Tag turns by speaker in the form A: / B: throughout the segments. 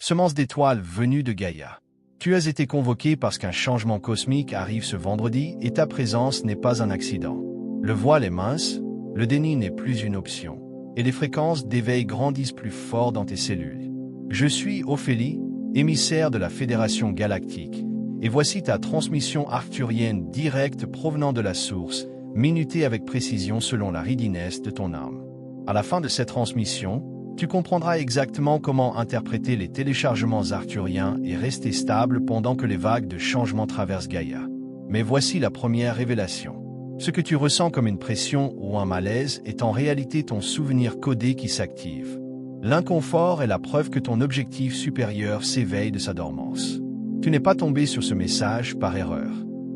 A: Semence d'étoiles venue de Gaïa. Tu as été convoqué parce qu'un changement cosmique arrive ce vendredi et ta présence n'est pas un accident. Le voile est mince, le déni n'est plus une option, et les fréquences d'éveil grandissent plus fort dans tes cellules. Je suis Ophélie, émissaire de la Fédération Galactique, et voici ta transmission arcturienne directe provenant de la source, minutée avec précision selon la ridinesse de ton âme. À la fin de cette transmission, tu comprendras exactement comment interpréter les téléchargements arcturiens et rester stable pendant que les vagues de changement traversent Gaïa. Mais voici la première révélation. Ce que tu ressens comme une pression ou un malaise est en réalité ton souvenir codé qui s'active. L'inconfort est la preuve que ton objectif supérieur s'éveille de sa dormance. Tu n'es pas tombé sur ce message par erreur.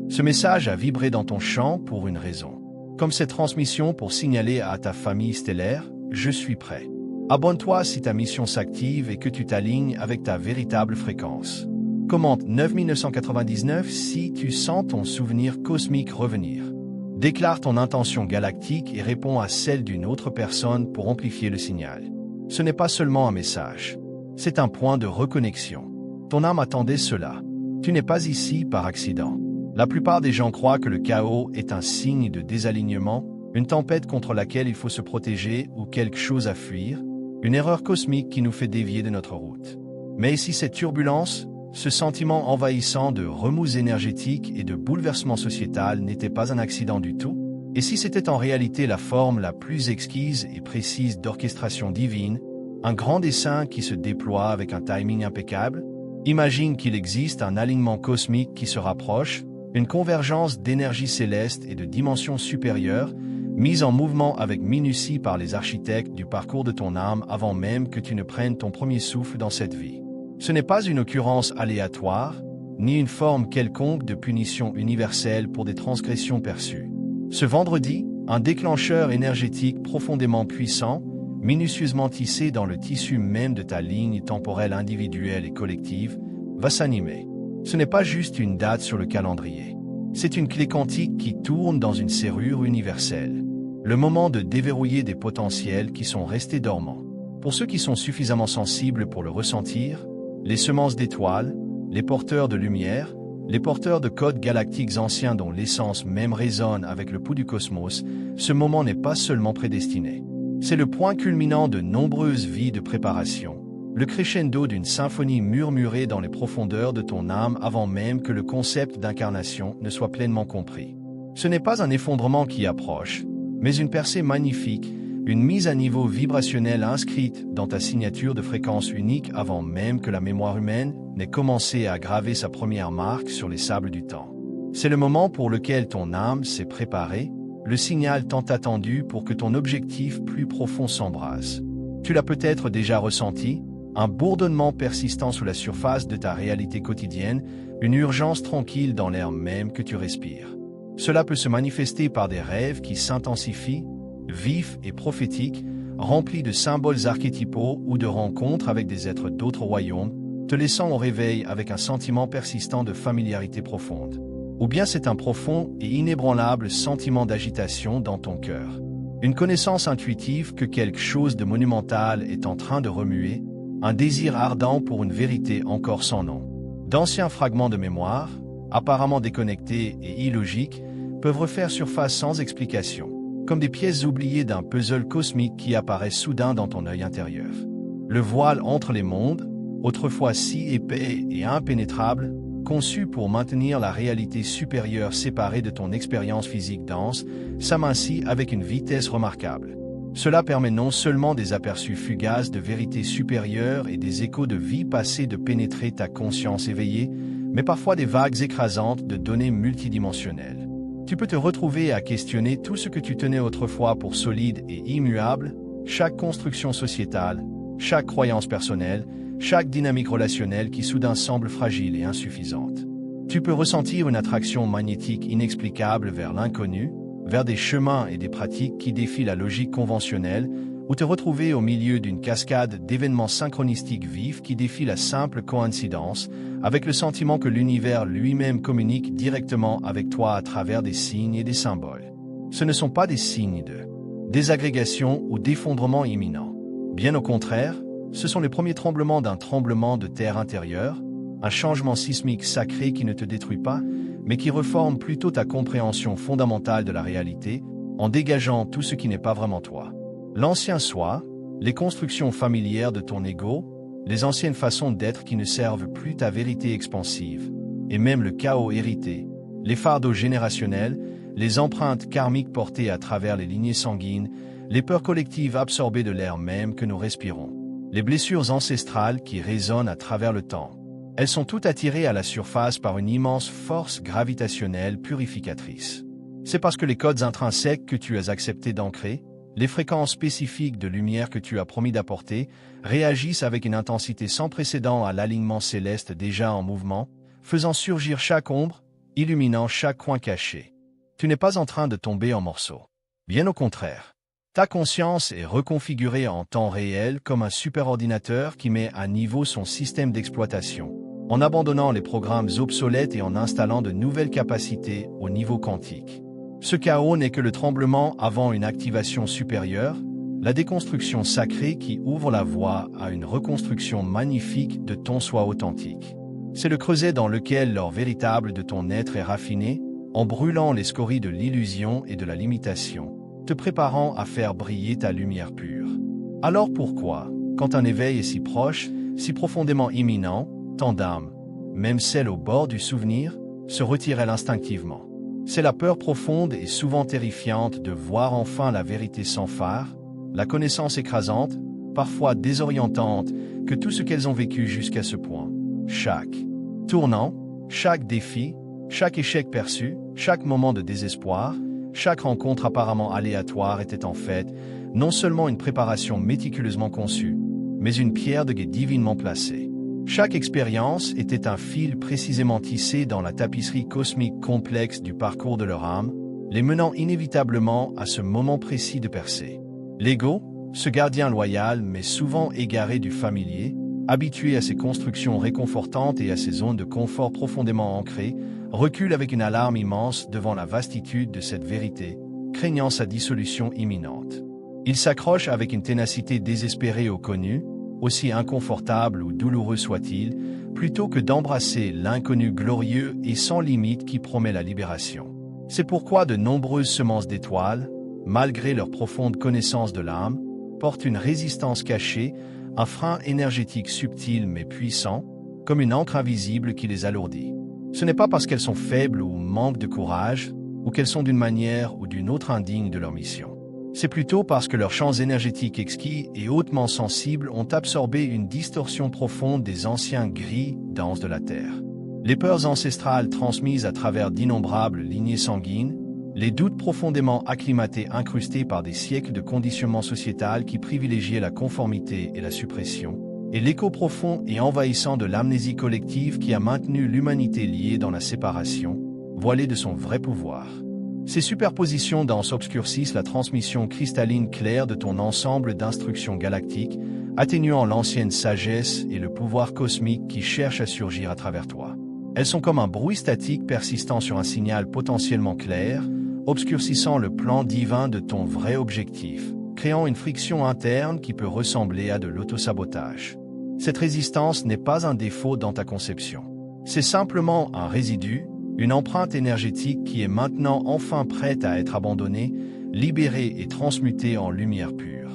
A: Ce message a vibré dans ton champ pour une raison. Comme cette transmission pour signaler à ta famille stellaire, je suis prêt. Abonne-toi si ta mission s'active et que tu t'alignes avec ta véritable fréquence. Commente 9999 si tu sens ton souvenir cosmique revenir. Déclare ton intention galactique et réponds à celle d'une autre personne pour amplifier le signal. Ce n'est pas seulement un message, c'est un point de reconnexion. Ton âme attendait cela. Tu n'es pas ici par accident. La plupart des gens croient que le chaos est un signe de désalignement, une tempête contre laquelle il faut se protéger ou quelque chose à fuir, une erreur cosmique qui nous fait dévier de notre route. Mais ici cette turbulence, ce sentiment envahissant de remous énergétique et de bouleversement sociétal n'était pas un accident du tout, et si c'était en réalité la forme la plus exquise et précise d'orchestration divine, un grand dessein qui se déploie avec un timing impeccable? Imagine qu'il existe un alignement cosmique qui se rapproche, une convergence d'énergie céleste et de dimensions supérieures, mise en mouvement avec minutie par les architectes du parcours de ton âme avant même que tu ne prennes ton premier souffle dans cette vie. Ce n'est pas une occurrence aléatoire, ni une forme quelconque de punition universelle pour des transgressions perçues. Ce vendredi, un déclencheur énergétique profondément puissant, minutieusement tissé dans le tissu même de ta ligne temporelle individuelle et collective, va s'animer. Ce n'est pas juste une date sur le calendrier. C'est une clé quantique qui tourne dans une serrure universelle. Le moment de déverrouiller des potentiels qui sont restés dormants. Pour ceux qui sont suffisamment sensibles pour le ressentir, les semences d'étoiles, les porteurs de lumière, les porteurs de codes galactiques anciens dont l'essence même résonne avec le pouls du cosmos, ce moment n'est pas seulement prédestiné. C'est le point culminant de nombreuses vies de préparation, le crescendo d'une symphonie murmurée dans les profondeurs de ton âme avant même que le concept d'incarnation ne soit pleinement compris. Ce n'est pas un effondrement qui approche, mais une percée magnifique, une mise à niveau vibrationnelle inscrite dans ta signature de fréquence unique avant même que la mémoire humaine n'ait commencé à graver sa première marque sur les sables du temps. C'est le moment pour lequel ton âme s'est préparée, le signal tant attendu pour que ton objectif plus profond s'embrase. Tu l'as peut-être déjà ressenti, un bourdonnement persistant sous la surface de ta réalité quotidienne, une urgence tranquille dans l'air même que tu respires. Cela peut se manifester par des rêves qui s'intensifient, vifs et prophétiques, remplis de symboles archétypaux ou de rencontres avec des êtres d'autres royaumes, te laissant au réveil avec un sentiment persistant de familiarité profonde. Ou bien c'est un profond et inébranlable sentiment d'agitation dans ton cœur. Une connaissance intuitive que quelque chose de monumental est en train de remuer, un désir ardent pour une vérité encore sans nom. D'anciens fragments de mémoire, apparemment déconnectés et illogiques, peuvent refaire surface sans explication, comme des pièces oubliées d'un puzzle cosmique qui apparaît soudain dans ton œil intérieur. Le voile entre les mondes, autrefois si épais et impénétrable, conçu pour maintenir la réalité supérieure séparée de ton expérience physique dense, s'amincit avec une vitesse remarquable. Cela permet non seulement des aperçus fugaces de vérités supérieures et des échos de vie passée de pénétrer ta conscience éveillée, mais parfois des vagues écrasantes de données multidimensionnelles. Tu peux te retrouver à questionner tout ce que tu tenais autrefois pour solide et immuable, chaque construction sociétale, chaque croyance personnelle, chaque dynamique relationnelle qui soudain semble fragile et insuffisante. Tu peux ressentir une attraction magnétique inexplicable vers l'inconnu, vers des chemins et des pratiques qui défient la logique conventionnelle, ou te retrouver au milieu d'une cascade d'événements synchronistiques vifs qui défient la simple coïncidence, avec le sentiment que l'univers lui-même communique directement avec toi à travers des signes et des symboles. Ce ne sont pas des signes de désagrégation ou d'effondrement imminent. Bien au contraire, Ce sont les premiers tremblements d'un tremblement de terre intérieur, un changement sismique sacré qui ne te détruit pas, mais qui reforme plutôt ta compréhension fondamentale de la réalité, en dégageant tout ce qui n'est pas vraiment toi. L'ancien soi, les constructions familières de ton ego, les anciennes façons d'être qui ne servent plus ta vérité expansive, et même le chaos hérité, les fardeaux générationnels, les empreintes karmiques portées à travers les lignées sanguines, les peurs collectives absorbées de l'air même que nous respirons, les blessures ancestrales qui résonnent à travers le temps. Elles sont toutes attirées à la surface par une immense force gravitationnelle purificatrice. C'est parce que les codes intrinsèques que tu as accepté d'ancrer, les fréquences spécifiques de lumière que tu as promis d'apporter, réagissent avec une intensité sans précédent à l'alignement céleste déjà en mouvement, faisant surgir chaque ombre, illuminant chaque coin caché. Tu n'es pas en train de tomber en morceaux. Bien au contraire. Ta conscience est reconfigurée en temps réel comme un superordinateur qui met à niveau son système d'exploitation, en abandonnant les programmes obsolètes et en installant de nouvelles capacités au niveau quantique. Ce chaos n'est que le tremblement avant une activation supérieure, la déconstruction sacrée qui ouvre la voie à une reconstruction magnifique de ton soi authentique. C'est le creuset dans lequel l'or véritable de ton être est raffiné, en brûlant les scories de l'illusion et de la limitation, te préparant à faire briller ta lumière pure. Alors pourquoi, quand un éveil est si proche, si profondément imminent, tant d'âmes, même celles au bord du souvenir, se retirent-elles instinctivement? C'est la peur profonde et souvent terrifiante de voir enfin la vérité sans phare, la connaissance écrasante, parfois désorientante, que tout ce qu'elles ont vécu jusqu'à ce point. Chaque tournant, chaque défi, chaque échec perçu, chaque moment de désespoir, chaque rencontre apparemment aléatoire était en fait non seulement une préparation méticuleusement conçue, mais une pierre de guet divinement placée. Chaque expérience était un fil précisément tissé dans la tapisserie cosmique complexe du parcours de leur âme, les menant inévitablement à ce moment précis de percer. L'ego, ce gardien loyal mais souvent égaré du familier, habitué à ses constructions réconfortantes et à ses zones de confort profondément ancrées, recule avec une alarme immense devant la vastitude de cette vérité, craignant sa dissolution imminente. Il s'accroche avec une ténacité désespérée au connu, aussi inconfortable ou douloureux soit-il, plutôt que d'embrasser l'inconnu glorieux et sans limite qui promet la libération. C'est pourquoi de nombreuses semences d'étoiles, malgré leur profonde connaissance de l'âme, portent une résistance cachée, un frein énergétique subtil mais puissant, comme une encre invisible qui les alourdit. Ce n'est pas parce qu'elles sont faibles ou manquent de courage, ou qu'elles sont d'une manière ou d'une autre indignes de leur mission. C'est plutôt parce que leurs champs énergétiques exquis et hautement sensibles ont absorbé une distorsion profonde des anciens gris denses de la Terre. Les peurs ancestrales transmises à travers d'innombrables lignées sanguines, les doutes profondément acclimatés incrustés par des siècles de conditionnement sociétal qui privilégiaient la conformité et la suppression, et l'écho profond et envahissant de l'amnésie collective qui a maintenu l'humanité liée dans la séparation, voilée de son vrai pouvoir. Ces superpositions denses obscurcissent la transmission cristalline claire de ton ensemble d'instructions galactiques, atténuant l'ancienne sagesse et le pouvoir cosmique qui cherche à surgir à travers toi. Elles sont comme un bruit statique persistant sur un signal potentiellement clair, obscurcissant le plan divin de ton vrai objectif, créant une friction interne qui peut ressembler à de l'autosabotage. Cette résistance n'est pas un défaut dans ta conception. C'est simplement un résidu, une empreinte énergétique qui est maintenant enfin prête à être abandonnée, libérée et transmutée en lumière pure.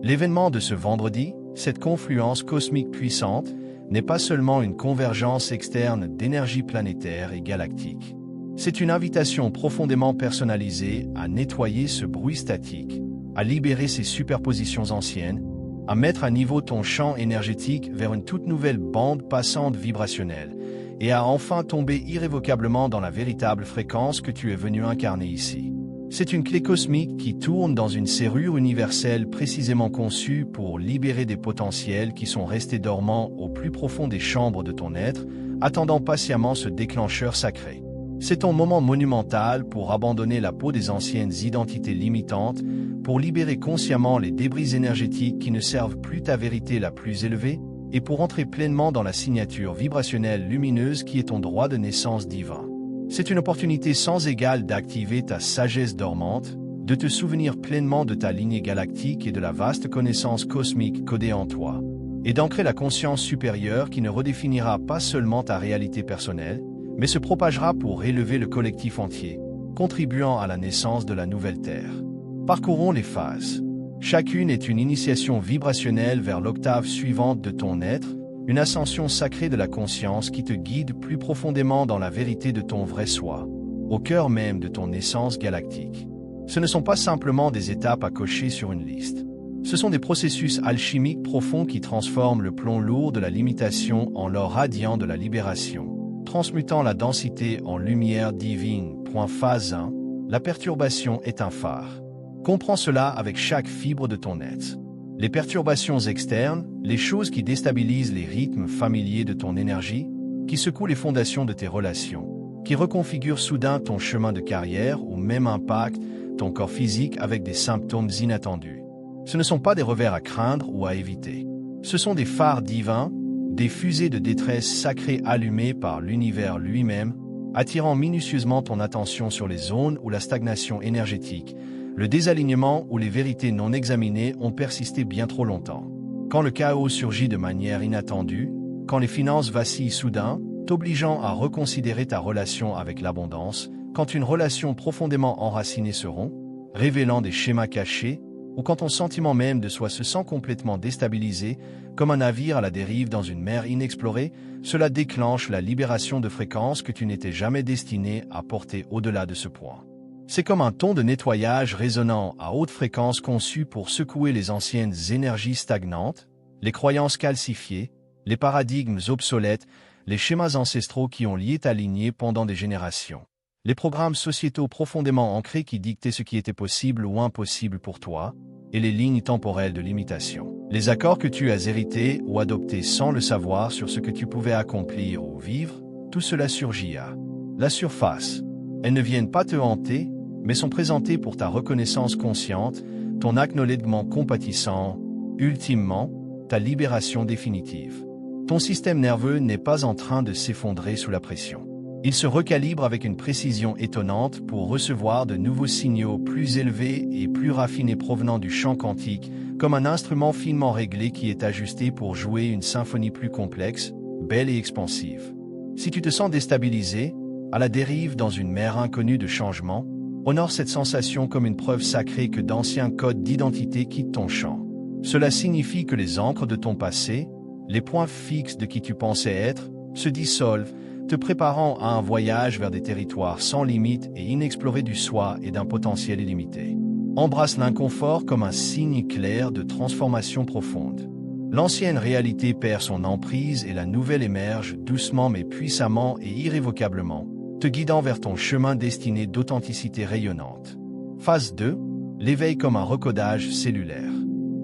A: L'événement de ce vendredi, cette confluence cosmique puissante, n'est pas seulement une convergence externe d'énergie planétaire et galactique. C'est une invitation profondément personnalisée à nettoyer ce bruit statique, à libérer ces superpositions anciennes, à mettre à niveau ton champ énergétique vers une toute nouvelle bande passante vibrationnelle, et à enfin tomber irrévocablement dans la véritable fréquence que tu es venu incarner ici. C'est une clé cosmique qui tourne dans une serrure universelle précisément conçue pour libérer des potentiels qui sont restés dormants au plus profond des chambres de ton être, attendant patiemment ce déclencheur sacré. C'est ton moment monumental pour abandonner la peau des anciennes identités limitantes, pour libérer consciemment les débris énergétiques qui ne servent plus ta vérité la plus élevée, et pour entrer pleinement dans la signature vibrationnelle lumineuse qui est ton droit de naissance divin. C'est une opportunité sans égale d'activer ta sagesse dormante, de te souvenir pleinement de ta lignée galactique et de la vaste connaissance cosmique codée en toi. et d'ancrer la conscience supérieure qui ne redéfinira pas seulement ta réalité personnelle, mais se propagera pour élever le collectif entier, contribuant à la naissance de la nouvelle Terre. Parcourons les phases. Chacune est une initiation vibrationnelle vers l'octave suivante de ton être, une ascension sacrée de la conscience qui te guide plus profondément dans la vérité de ton vrai soi, au cœur même de ton essence galactique. Ce ne sont pas simplement des étapes à cocher sur une liste. Ce sont des processus alchimiques profonds qui transforment le plomb lourd de la limitation en l'or radiant de la libération, transmutant la densité en lumière divine. Phase 1. La perturbation est un phare. Comprends cela avec chaque fibre de ton être. Les perturbations externes, les choses qui déstabilisent les rythmes familiers de ton énergie, qui secouent les fondations de tes relations, qui reconfigurent soudain ton chemin de carrière ou même impactent ton corps physique avec des symptômes inattendus. Ce ne sont pas des revers à craindre ou à éviter. Ce sont des phares divins, des fusées de détresse sacrées allumées par l'univers lui-même, attirant minutieusement ton attention sur les zones où la stagnation énergétique, le désalignement ou les vérités non examinées ont persisté bien trop longtemps. Quand le chaos surgit de manière inattendue, quand les finances vacillent soudain, t'obligeant à reconsidérer ta relation avec l'abondance, quand une relation profondément enracinée se rompt, révélant des schémas cachés, ou quand ton sentiment même de soi se sent complètement déstabilisé, comme un navire à la dérive dans une mer inexplorée, cela déclenche la libération de fréquences que tu n'étais jamais destiné à porter au-delà de ce point. C'est comme un ton de nettoyage résonnant à haute fréquence conçu pour secouer les anciennes énergies stagnantes, les croyances calcifiées, les paradigmes obsolètes, les schémas ancestraux qui ont lié ta lignée pendant des générations, les programmes sociétaux profondément ancrés qui dictaient ce qui était possible ou impossible pour toi, et les lignes temporelles de limitation. Les accords que tu as hérités ou adoptés sans le savoir sur ce que tu pouvais accomplir ou vivre, tout cela surgit à la surface. Elles ne viennent pas te hanter, mais sont présentées pour ta reconnaissance consciente, ton acknowledgement compatissant, ultimement, ta libération définitive. Ton système nerveux n'est pas en train de s'effondrer sous la pression. Il se recalibre avec une précision étonnante pour recevoir de nouveaux signaux plus élevés et plus raffinés provenant du champ quantique, comme un instrument finement réglé qui est ajusté pour jouer une symphonie plus complexe, belle et expansive. Si tu te sens déstabilisé, à la dérive dans une mer inconnue de changement, honore cette sensation comme une preuve sacrée que d'anciens codes d'identité quittent ton champ. Cela signifie que les ancres de ton passé, les points fixes de qui tu pensais être, se dissolvent, te préparant à un voyage vers des territoires sans limite et inexplorés du soi et d'un potentiel illimité. Embrasse l'inconfort comme un signe clair de transformation profonde. L'ancienne réalité perd son emprise et la nouvelle émerge doucement mais puissamment et irrévocablement, te guidant vers ton chemin destiné d'authenticité rayonnante. Phase 2. L'éveil comme un recodage cellulaire.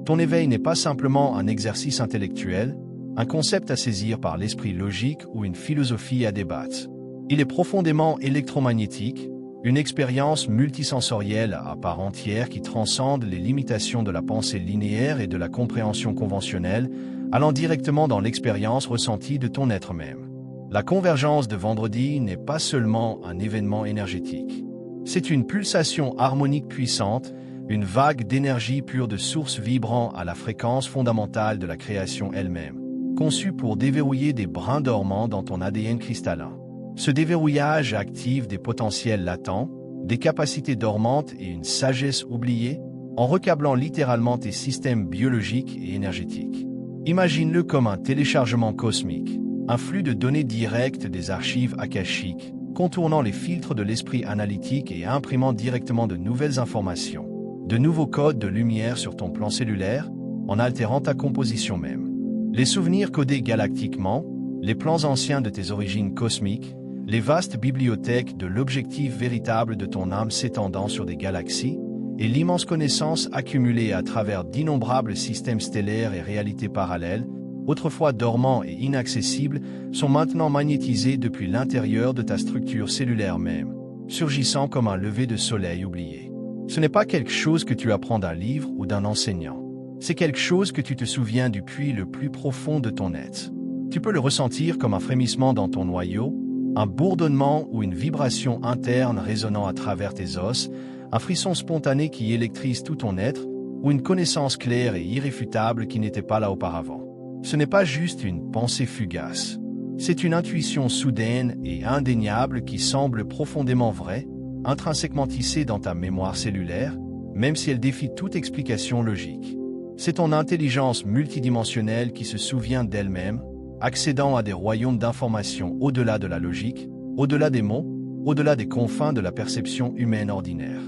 A: Ton éveil n'est pas simplement un exercice intellectuel, un concept à saisir par l'esprit logique ou une philosophie à débattre. Il est profondément électromagnétique, une expérience multisensorielle à part entière qui transcende les limitations de la pensée linéaire et de la compréhension conventionnelle, allant directement dans l'expérience ressentie de ton être même. La convergence de vendredi n'est pas seulement un événement énergétique. C'est une pulsation harmonique puissante, une vague d'énergie pure de source vibrant à la fréquence fondamentale de la création elle-même, conçue pour déverrouiller des brins dormants dans ton ADN cristallin. Ce déverrouillage active des potentiels latents, des capacités dormantes et une sagesse oubliée, en recablant littéralement tes systèmes biologiques et énergétiques. Imagine-le comme un téléchargement cosmique, un flux de données directes des archives akashiques, contournant les filtres de l'esprit analytique et imprimant directement de nouvelles informations, de nouveaux codes de lumière sur ton plan cellulaire, en altérant ta composition même. Les souvenirs codés galactiquement, les plans anciens de tes origines cosmiques, les vastes bibliothèques de l'objectif véritable de ton âme s'étendant sur des galaxies, et l'immense connaissance accumulée à travers d'innombrables systèmes stellaires et réalités parallèles, autrefois dormants et inaccessibles, sont maintenant magnétisés depuis l'intérieur de ta structure cellulaire même, surgissant comme un lever de soleil oublié. Ce n'est pas quelque chose que tu apprends d'un livre ou d'un enseignant. C'est quelque chose que tu te souviens du puits le plus profond de ton être. Tu peux le ressentir comme un frémissement dans ton noyau, un bourdonnement ou une vibration interne résonnant à travers tes os, un frisson spontané qui électrise tout ton être, ou une connaissance claire et irréfutable qui n'était pas là auparavant. Ce n'est pas juste une pensée fugace. C'est une intuition soudaine et indéniable qui semble profondément vraie, intrinsèquement tissée dans ta mémoire cellulaire, même si elle défie toute explication logique. C'est ton intelligence multidimensionnelle qui se souvient d'elle-même, accédant à des royaumes d'informations au-delà de la logique, au-delà des mots, au-delà des confins de la perception humaine ordinaire.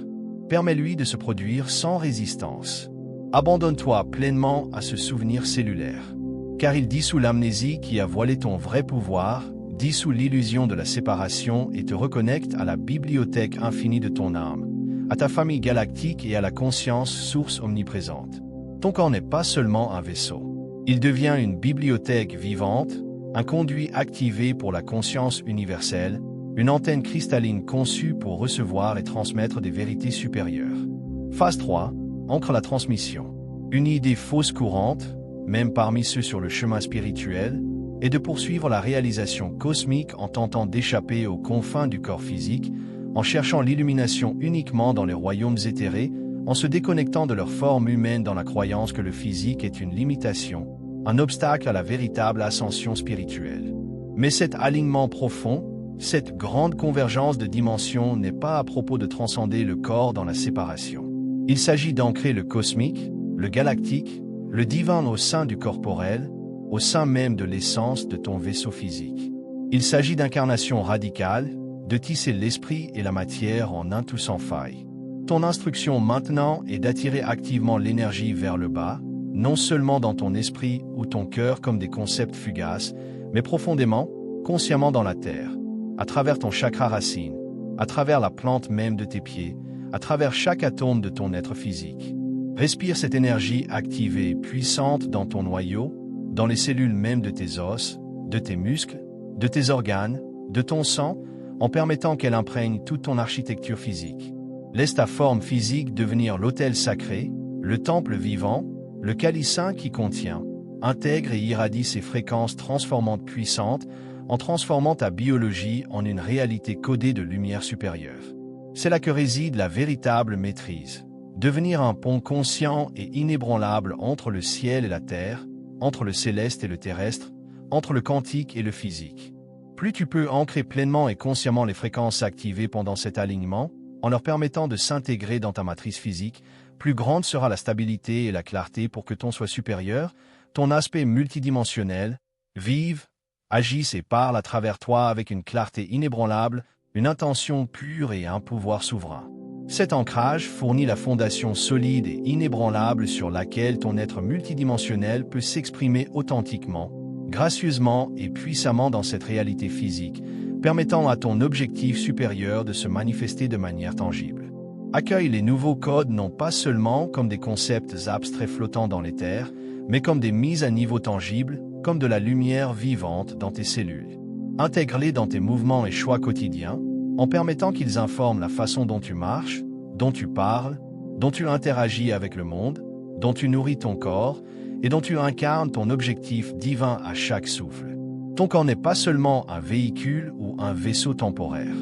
A: Permets-lui de se produire sans résistance. Abandonne-toi pleinement à ce souvenir cellulaire. Car il dissout l'amnésie qui a voilé ton vrai pouvoir, dissout l'illusion de la séparation et te reconnecte à la bibliothèque infinie de ton âme, à ta famille galactique et à la conscience source omniprésente. Ton corps n'est pas seulement un vaisseau. Il devient une bibliothèque vivante, un conduit activé pour la conscience universelle, une antenne cristalline conçue pour recevoir et transmettre des vérités supérieures. Phase 3. Ancre la transmission. Une idée fausse courante, même parmi ceux sur le chemin spirituel, est de poursuivre la réalisation cosmique en tentant d'échapper aux confins du corps physique, en cherchant l'illumination uniquement dans les royaumes éthérés, en se déconnectant de leur forme humaine dans la croyance que le physique est une limitation, un obstacle à la véritable ascension spirituelle. Mais cet alignement profond, cette grande convergence de dimensions n'est pas à propos de transcender le corps dans la séparation. Il s'agit d'ancrer le cosmique, le galactique, le divin au sein du corporel, au sein même de l'essence de ton vaisseau physique. Il s'agit d'incarnation radicale, de tisser l'esprit et la matière en un tout sans faille. Ton instruction maintenant est d'attirer activement l'énergie vers le bas, non seulement dans ton esprit ou ton cœur comme des concepts fugaces, mais profondément, consciemment dans la terre, à travers ton chakra racine, à travers la plante même de tes pieds, à travers chaque atome de ton être physique. Respire cette énergie activée, puissante dans ton noyau, dans les cellules même de tes os, de tes muscles, de tes organes, de ton sang, en permettant qu'elle imprègne toute ton architecture physique. Laisse ta forme physique devenir l'autel sacré, le temple vivant, le calicin qui contient, intègre et irradie ces fréquences transformantes puissantes en transformant ta biologie en une réalité codée de lumière supérieure. C'est là que réside la véritable maîtrise. Devenir un pont conscient et inébranlable entre le ciel et la terre, entre le céleste et le terrestre, entre le quantique et le physique. Plus tu peux ancrer pleinement et consciemment les fréquences activées pendant cet alignement, en leur permettant de s'intégrer dans ta matrice physique, plus grande sera la stabilité et la clarté pour que ton soi supérieur, ton aspect multidimensionnel, vive, agisse et parle à travers toi avec une clarté inébranlable, une intention pure et un pouvoir souverain. Cet ancrage fournit la fondation solide et inébranlable sur laquelle ton être multidimensionnel peut s'exprimer authentiquement, gracieusement et puissamment dans cette réalité physique, permettant à ton objectif supérieur de se manifester de manière tangible. Accueille les nouveaux codes non pas seulement comme des concepts abstraits flottant dans l'éther, mais comme des mises à niveau tangibles, comme de la lumière vivante dans tes cellules. Intègre-les dans tes mouvements et choix quotidiens, en permettant qu'ils informent la façon dont tu marches, dont tu parles, dont tu interagis avec le monde, dont tu nourris ton corps, et dont tu incarnes ton objectif divin à chaque souffle. Ton corps n'est pas seulement un véhicule ou un vaisseau temporaire.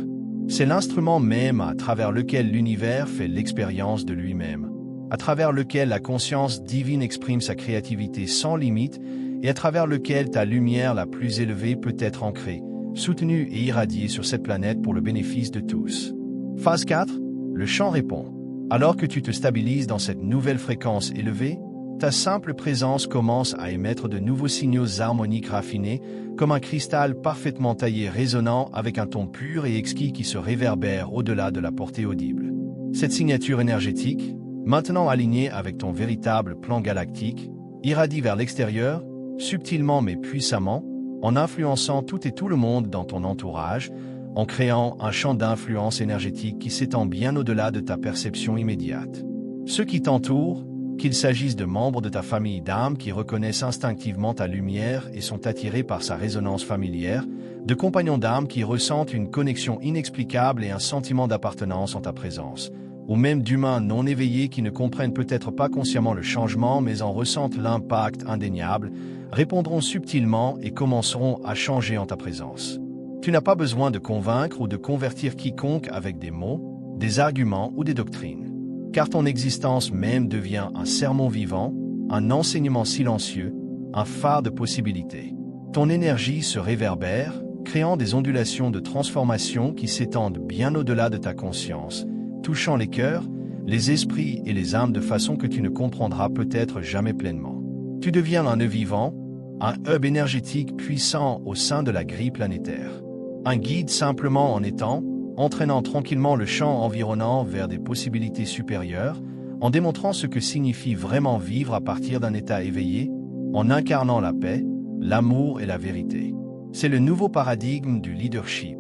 A: C'est l'instrument même à travers lequel l'univers fait l'expérience de lui-même, à travers lequel la conscience divine exprime sa créativité sans limite et à travers lequel ta lumière la plus élevée peut être ancrée, soutenue et irradiée sur cette planète pour le bénéfice de tous. Phase 4. Le chant répond. Alors que tu te stabilises dans cette nouvelle fréquence élevée, ta simple présence commence à émettre de nouveaux signaux harmoniques raffinés, comme un cristal parfaitement taillé résonnant avec un ton pur et exquis qui se réverbère au-delà de la portée audible. Cette signature énergétique, maintenant alignée avec ton véritable plan galactique, irradie vers l'extérieur, subtilement mais puissamment, en influençant tout et tout le monde dans ton entourage, en créant un champ d'influence énergétique qui s'étend bien au-delà de ta perception immédiate. Ceux qui t'entourent, qu'il s'agisse de membres de ta famille d'âme qui reconnaissent instinctivement ta lumière et sont attirés par sa résonance familière, de compagnons d'âme qui ressentent une connexion inexplicable et un sentiment d'appartenance en ta présence, ou même d'humains non éveillés qui ne comprennent peut-être pas consciemment le changement mais en ressentent l'impact indéniable, répondront subtilement et commenceront à changer en ta présence. Tu n'as pas besoin de convaincre ou de convertir quiconque avec des mots, des arguments ou des doctrines. Car ton existence même devient un sermon vivant, un enseignement silencieux, un phare de possibilités. Ton énergie se réverbère, créant des ondulations de transformation qui s'étendent bien au-delà de ta conscience, touchant les cœurs, les esprits et les âmes de façon que tu ne comprendras peut-être jamais pleinement. Tu deviens un nœud vivant, un hub énergétique puissant au sein de la grille planétaire. Un guide simplement en étant, entraînant tranquillement le champ environnant vers des possibilités supérieures, en démontrant ce que signifie vraiment vivre à partir d'un état éveillé, en incarnant la paix, l'amour et la vérité. C'est le nouveau paradigme du leadership.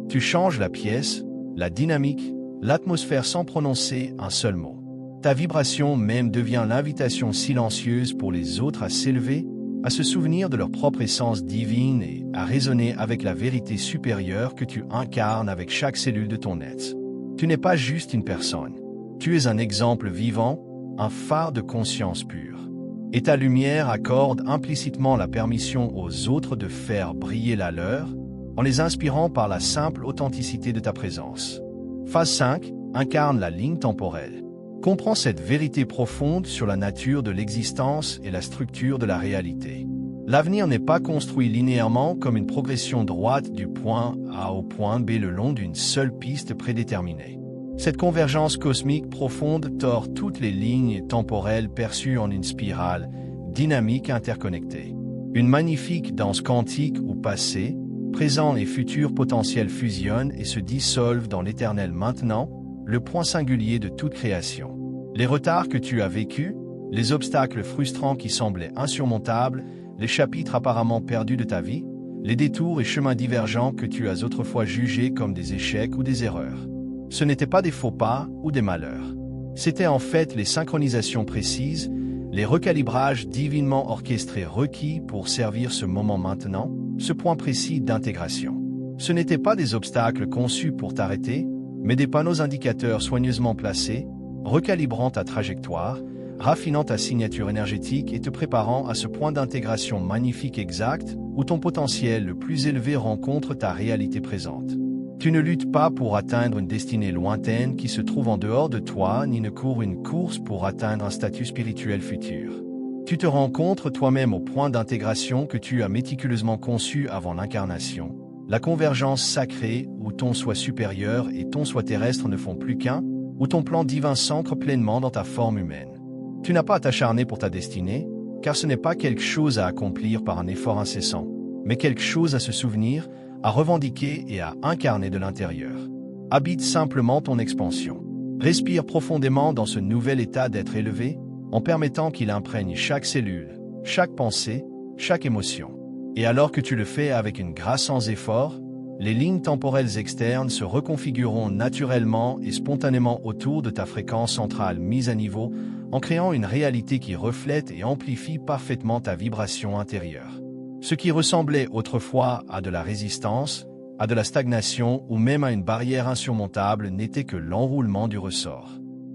A: Tu changes la pièce, la dynamique, l'atmosphère sans prononcer un seul mot. Ta vibration même devient l'invitation silencieuse pour les autres à s'élever, à se souvenir de leur propre essence divine et à résonner avec la vérité supérieure que tu incarnes avec chaque cellule de ton être. Tu n'es pas juste une personne. Tu es un exemple vivant, un phare de conscience pure. Et ta lumière accorde implicitement la permission aux autres de faire briller la leur, en les inspirant par la simple authenticité de ta présence. Phase 5, incarne la ligne temporelle. Comprends cette vérité profonde sur la nature de l'existence et la structure de la réalité. L'avenir n'est pas construit linéairement comme une progression droite du point A au point B le long d'une seule piste prédéterminée. Cette convergence cosmique profonde tord toutes les lignes temporelles perçues en une spirale dynamique interconnectée. Une magnifique danse quantique où passé, présent et futur potentiel fusionnent et se dissolvent dans l'éternel maintenant, le point singulier de toute création. Les retards que tu as vécus, les obstacles frustrants qui semblaient insurmontables, les chapitres apparemment perdus de ta vie, les détours et chemins divergents que tu as autrefois jugés comme des échecs ou des erreurs. Ce n'étaient pas des faux pas ou des malheurs. C'étaient en fait les synchronisations précises, les recalibrages divinement orchestrés requis pour servir ce moment maintenant, ce point précis d'intégration. Ce n'étaient pas des obstacles conçus pour t'arrêter, mais des panneaux indicateurs soigneusement placés, recalibrant ta trajectoire, raffinant ta signature énergétique et te préparant à ce point d'intégration magnifique exact où ton potentiel le plus élevé rencontre ta réalité présente. Tu ne luttes pas pour atteindre une destinée lointaine qui se trouve en dehors de toi, ni ne cours une course pour atteindre un statut spirituel futur. Tu te rencontres toi-même au point d'intégration que tu as méticuleusement conçu avant l'incarnation, la convergence sacrée où ton soi supérieur et ton soi terrestre ne font plus qu'un, où ton plan divin s'ancre pleinement dans ta forme humaine. Tu n'as pas à t'acharner pour ta destinée, car ce n'est pas quelque chose à accomplir par un effort incessant, mais quelque chose à se souvenir, à revendiquer et à incarner de l'intérieur. Habite simplement ton expansion. Respire profondément dans ce nouvel état d'être élevé, en permettant qu'il imprègne chaque cellule, chaque pensée, chaque émotion. Et alors que tu le fais avec une grâce sans effort, les lignes temporelles externes se reconfigureront naturellement et spontanément autour de ta fréquence centrale mise à niveau, en créant une réalité qui reflète et amplifie parfaitement ta vibration intérieure. Ce qui ressemblait autrefois à de la résistance, à de la stagnation ou même à une barrière insurmontable n'était que l'enroulement du ressort.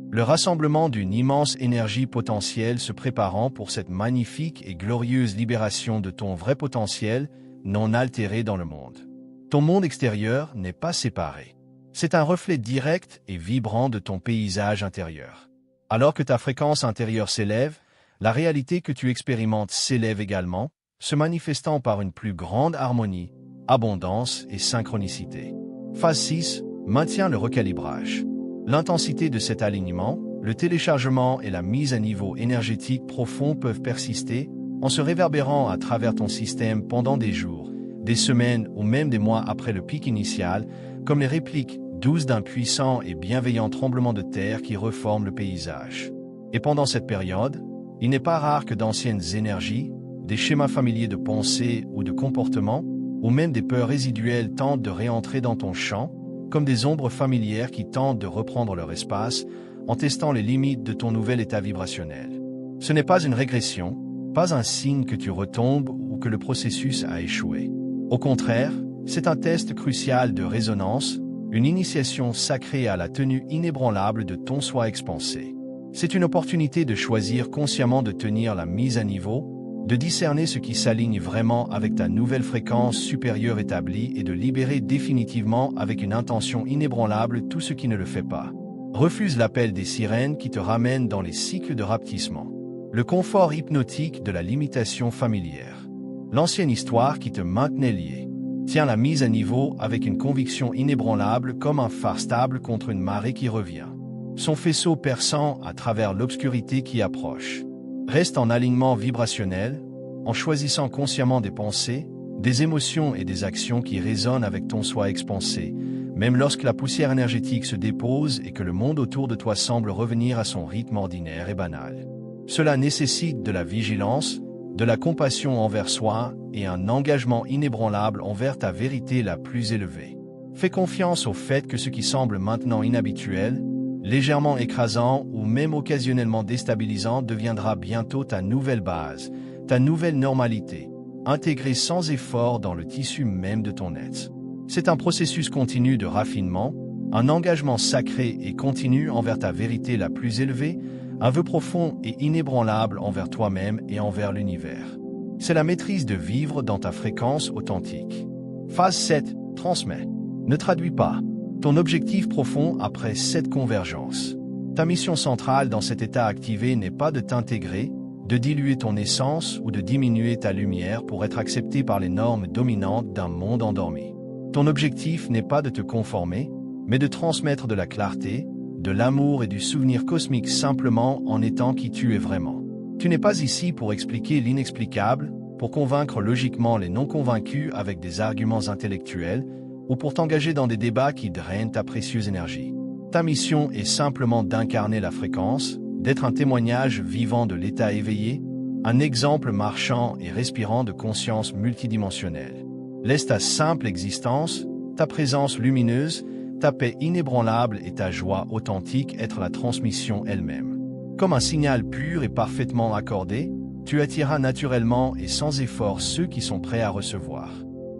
A: Le rassemblement d'une immense énergie potentielle se préparant pour cette magnifique et glorieuse libération de ton vrai potentiel non altéré dans le monde. Ton monde extérieur n'est pas séparé. C'est un reflet direct et vibrant de ton paysage intérieur. Alors que ta fréquence intérieure s'élève, la réalité que tu expérimentes s'élève également, se manifestant par une plus grande harmonie, abondance et synchronicité. Phase 6, maintient le recalibrage. L'intensité de cet alignement, le téléchargement et la mise à niveau énergétique profond peuvent persister, en se réverbérant à travers ton système pendant des jours, des semaines ou même des mois après le pic initial, comme les répliques douces d'un puissant et bienveillant tremblement de terre qui reforme le paysage. Et pendant cette période, il n'est pas rare que d'anciennes énergies, des schémas familiers de pensée ou de comportement, ou même des peurs résiduelles tentent de réentrer dans ton champ, comme des ombres familières qui tentent de reprendre leur espace, en testant les limites de ton nouvel état vibrationnel. Ce n'est pas une régression, pas un signe que tu retombes ou que le processus a échoué. Au contraire, c'est un test crucial de résonance, une initiation sacrée à la tenue inébranlable de ton soi expansé. C'est une opportunité de choisir consciemment de tenir la mise à niveau, de discerner ce qui s'aligne vraiment avec ta nouvelle fréquence supérieure établie et de libérer définitivement avec une intention inébranlable tout ce qui ne le fait pas. Refuse l'appel des sirènes qui te ramènent dans les cycles de rapetissement. Le confort hypnotique de la limitation familière. L'ancienne histoire qui te maintenait lié. Tient la mise à niveau avec une conviction inébranlable comme un phare stable contre une marée qui revient. Son faisceau perçant à travers l'obscurité qui approche. Reste en alignement vibrationnel, en choisissant consciemment des pensées, des émotions et des actions qui résonnent avec ton soi expansé, même lorsque la poussière énergétique se dépose et que le monde autour de toi semble revenir à son rythme ordinaire et banal. Cela nécessite de la vigilance, de la compassion envers soi et un engagement inébranlable envers ta vérité la plus élevée. Fais confiance au fait que ce qui semble maintenant inhabituel, légèrement écrasant ou même occasionnellement déstabilisant deviendra bientôt ta nouvelle base, ta nouvelle normalité, intégrée sans effort dans le tissu même de ton être. C'est un processus continu de raffinement, un engagement sacré et continu envers ta vérité la plus élevée, un vœu profond et inébranlable envers toi-même et envers l'univers. C'est la maîtrise de vivre dans ta fréquence authentique. Phase 7. Transmets. Ne traduis pas ton objectif profond après cette convergence. Ta mission centrale dans cet état activé n'est pas de t'intégrer, de diluer ton essence ou de diminuer ta lumière pour être accepté par les normes dominantes d'un monde endormi. Ton objectif n'est pas de te conformer, mais de transmettre de la clarté, de l'amour et du souvenir cosmique simplement en étant qui tu es vraiment. Tu n'es pas ici pour expliquer l'inexplicable, pour convaincre logiquement les non-convaincus avec des arguments intellectuels, ou pour t'engager dans des débats qui drainent ta précieuse énergie. Ta mission est simplement d'incarner la fréquence, d'être un témoignage vivant de l'état éveillé, un exemple marchant et respirant de conscience multidimensionnelle. Laisse ta simple existence, ta présence lumineuse, ta paix inébranlable et ta joie authentique être la transmission elle-même. Comme un signal pur et parfaitement accordé, tu attireras naturellement et sans effort ceux qui sont prêts à recevoir.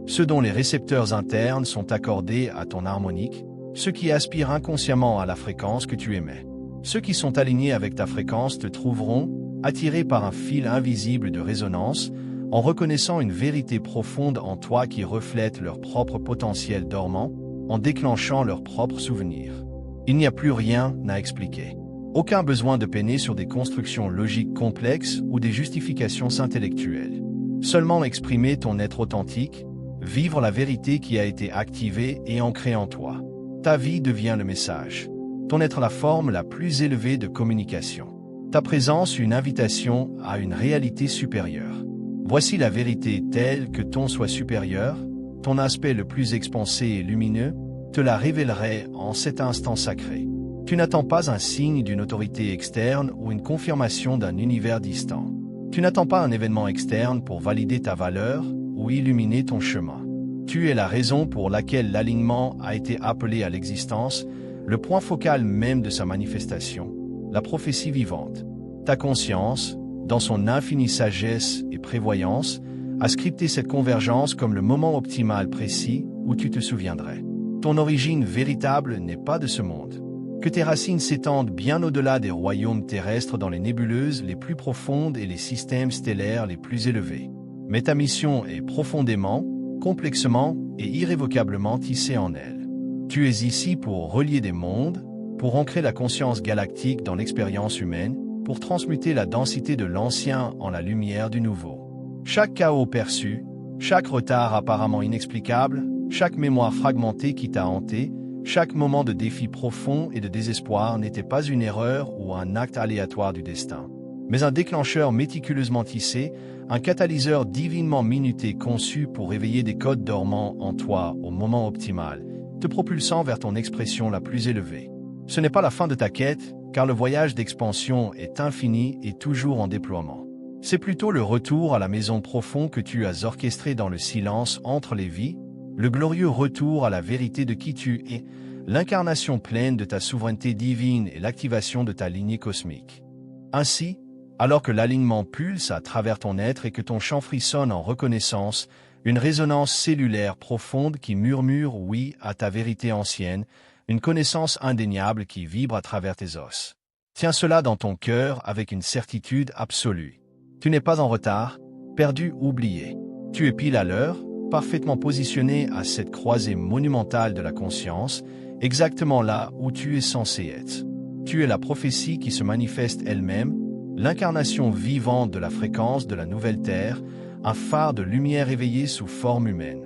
A: Ceux dont les récepteurs internes sont accordés à ton harmonique, ceux qui aspirent inconsciemment à la fréquence que tu émets. Ceux qui sont alignés avec ta fréquence te trouveront, attirés par un fil invisible de résonance, en reconnaissant une vérité profonde en toi qui reflète leur propre potentiel dormant, en déclenchant leurs propres souvenirs. Il n'y a plus rien à expliquer. Aucun besoin de peiner sur des constructions logiques complexes ou des justifications intellectuelles. Seulement exprimer ton être authentique, vivre la vérité qui a été activée et ancrée en toi. Ta vie devient le message. Ton être la forme la plus élevée de communication. Ta présence une invitation à une réalité supérieure. Voici la vérité telle que ton soi supérieur, ton aspect le plus expansé et lumineux, te la révélerait en cet instant sacré. Tu n'attends pas un signe d'une autorité externe ou une confirmation d'un univers distant. Tu n'attends pas un événement externe pour valider ta valeur ou illuminer ton chemin. Tu es la raison pour laquelle l'alignement a été appelé à l'existence, le point focal même de sa manifestation, la prophétie vivante. Ta conscience, dans son infinie sagesse et prévoyance, a scripté cette convergence comme le moment optimal précis où tu te souviendrais. Ton origine véritable n'est pas de ce monde. Que tes racines s'étendent bien au-delà des royaumes terrestres dans les nébuleuses les plus profondes et les systèmes stellaires les plus élevés. Mais ta mission est profondément, complexement et irrévocablement tissée en elle. Tu es ici pour relier des mondes, pour ancrer la conscience galactique dans l'expérience humaine, pour transmuter la densité de l'ancien en la lumière du nouveau. Chaque chaos perçu, chaque retard apparemment inexplicable, chaque mémoire fragmentée qui t'a hanté, chaque moment de défi profond et de désespoir n'était pas une erreur ou un acte aléatoire du destin, mais un déclencheur méticuleusement tissé, un catalyseur divinement minuté conçu pour réveiller des codes dormants en toi au moment optimal, te propulsant vers ton expression la plus élevée. Ce n'est pas la fin de ta quête, car le voyage d'expansion est infini et toujours en déploiement. C'est plutôt le retour à la maison profonde que tu as orchestré dans le silence entre les vies, le glorieux retour à la vérité de qui tu es, l'incarnation pleine de ta souveraineté divine et l'activation de ta lignée cosmique. Ainsi, alors que l'alignement pulse à travers ton être et que ton chant frissonne en reconnaissance, une résonance cellulaire profonde qui murmure oui à ta vérité ancienne, une connaissance indéniable qui vibre à travers tes os. Tiens cela dans ton cœur avec une certitude absolue. Tu n'es pas en retard, perdu, oublié. Tu es pile à l'heure, parfaitement positionné à cette croisée monumentale de la conscience, exactement là où tu es censé être. Tu es la prophétie qui se manifeste elle-même, l'incarnation vivante de la fréquence de la nouvelle Terre, un phare de lumière éveillé sous forme humaine.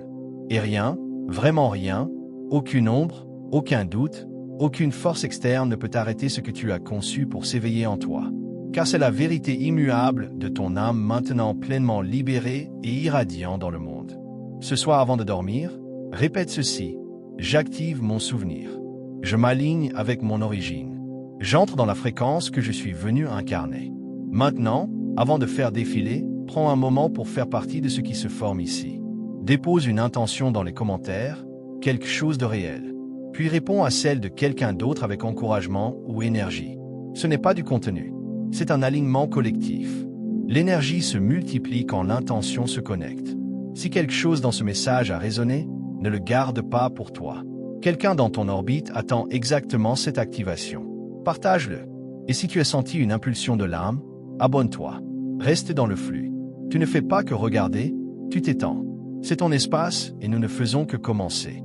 A: Et rien, vraiment rien, aucune ombre, aucun doute, aucune force externe ne peut arrêter ce que tu as conçu pour s'éveiller en toi. Car c'est la vérité immuable de ton âme maintenant pleinement libérée et irradiant dans le monde. Ce soir avant de dormir, répète ceci: j'active mon souvenir. Je m'aligne avec mon origine. J'entre dans la fréquence que je suis venu incarner. Maintenant, avant de faire défiler, prends un moment pour faire partie de ce qui se forme ici. Dépose une intention dans les commentaires, quelque chose de réel. Puis réponds à celle de quelqu'un d'autre avec encouragement ou énergie. Ce n'est pas du contenu, c'est un alignement collectif. L'énergie se multiplie quand l'intention se connecte. Si quelque chose dans ce message a résonné, ne le garde pas pour toi. Quelqu'un dans ton orbite attend exactement cette activation. Partage-le. Et si tu as senti une impulsion de l'âme, abonne-toi. Reste dans le flux. Tu ne fais pas que regarder, tu t'étends. C'est ton espace et nous ne faisons que commencer.